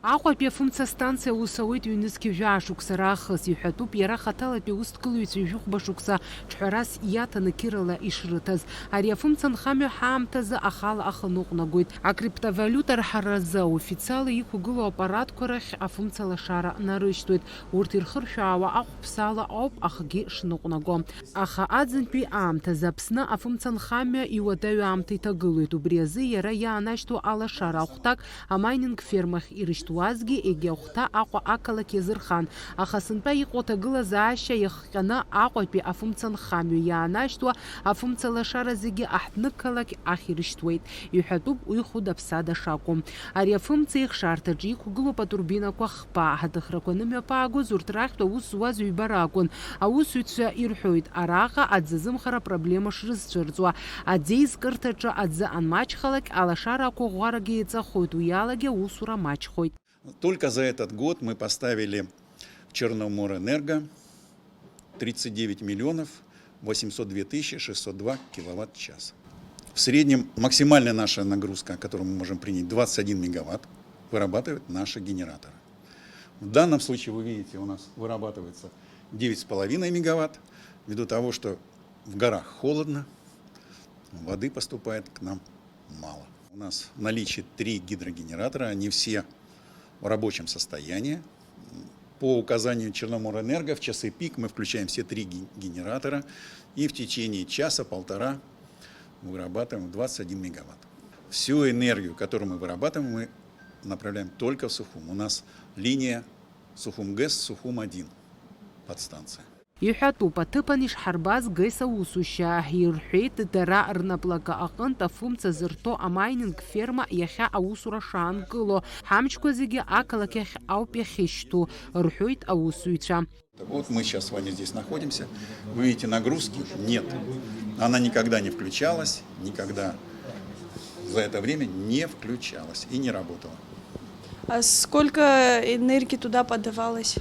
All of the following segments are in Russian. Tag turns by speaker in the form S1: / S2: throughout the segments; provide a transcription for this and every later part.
S1: Аҟәатәи афымцастанциа ус ауеит ҩнызқьы жәашықәса раахыс, иҳәатәуп иара хаҭалатәи аусҭгылаҩцәа ижәыхәба шықәса ҿҳәарас иаҭаны қьырала ишрыҭаз. Ари афымцанхамҩа ҳаамҭазы ахала аханыҟәнагоит. Акриптовалиута рҳаразы аофициалла иқәгылоу аппаратқәа рахь афымцалашара нарышьҭуеит. Урҭ ирхыршәаауа аҟәԥсала ауп ахгьы шныҟәнаго. Аха аӡынтәи аамҭазы Аԥсны афымцанхамҩа иуадаҩ аамҭа иҭагылоит. Убри азы иара иаанашьҭу алашара ахәҭак амайнинг фермахь ирышьҭуазгьы егьи ахәҭа Аҟәа ақалақь иазырхан. Аха сынтәа иҟоу аҭагылазаашьа иахҟьаны Аҟәатәи афымцанхамҩа иаанашьҭуа афымцалашара зегьы аҳҭнықалақь ахь ирышьҭуеит. Иҳәатәуп уи хәыда-ԥсада шакәу. Ари афымца ихшарҭаҿы иқәгылоуп атурбинақәа хпа. Ҳаҭыхрақәа нымҩаԥаагоз урҭ рахьтә аус зуаз ҩба ракәын. Аусзуҩцәа ирҳәоит, араҟа аӡазымхара проблема шрызцәырҵуа. Аӡеизкырҭаҿы аӡы анмаҷхалак алашара ақәыӷәӷәарагьы еиҵахоит. Уи алагьы аусура маҷхоит.
S2: Только за этот год мы поставили в Черноморэнерго 39 миллионов 802 тысячи 602 киловатт-час. В среднем максимальная наша нагрузка, которую мы можем принять, 21 мегаватт, вырабатывают наши генераторы. В данном случае, вы видите, у нас вырабатывается 9,5 мегаватт, ввиду того, что в горах холодно, воды поступает к нам мало. У нас в наличии 3 гидрогенератора, они все в рабочем состоянии. По указанию Черноморэнерго в часы пик мы включаем все 3 генератора и в течение часа-полтора вырабатываем 21 мегаватт. Всю энергию, которую мы вырабатываем, мы направляем только в Сухум. У нас линия Сухум-ГЭС, Сухум-1 подстанция.
S1: Иҳәатәуп, аҭыԥан ишҳарбаз ГЕС аусушьа ирҳәеит дара рнаплага аҟынтә афымца зырҭо амайнинг ферма иахьа аусура шаанкыло. Ҳамчқәа зегьы ақалақь ахь ауп иахьышьҭу, рҳәоит аусуҩцәа.
S2: Вот мы сейчас с вами здесь находимся. Вы видите, нагрузки нет. Она никогда не включалась, никогда за это время не включалась и не работала.
S3: А сколько энергии туда подавалось?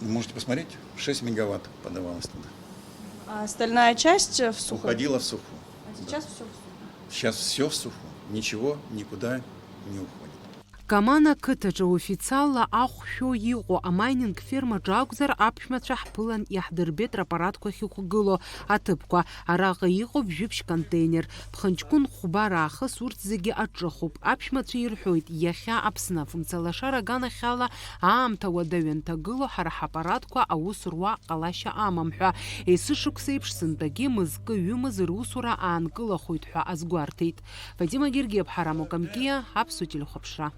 S2: Можете посмотреть, 6 мегаватт подавалось туда.
S3: А остальная часть в суху?
S2: Уходила в суху.
S3: А сейчас все в суху?
S2: Сейчас все в суху. Ничего никуда не уходит.
S1: Камана қыҭаҿы официалла ахәшәо иҟоу амайнинг фермаҿы акәзар аԥшәмацәа ҳԥылан иаҳдырбеит рапаратқәа ахьықәгыло аҭыԥқәа. Араҟа иҟоуп жәиԥшь контейнер. Ԥхынҷкәын хәба раахыс урҭ зегьы аҿыхуп. Аԥшәмацәа ирҳәоит, иахьа Аԥсны афымцалашара аганахьала аамҭа уадаҩ анҭагыло ҳара ҳапаратқәа аус руа ҟалашьа амам ҳәа. Есышықәса еиԥш сынтәагьы мызкы ҩымыз русура аанкылахоит ҳәа азгәарҭеит. Вадима Гергиев, Ҳарам Окамкиа, Аԥсуа телехәаԥшра.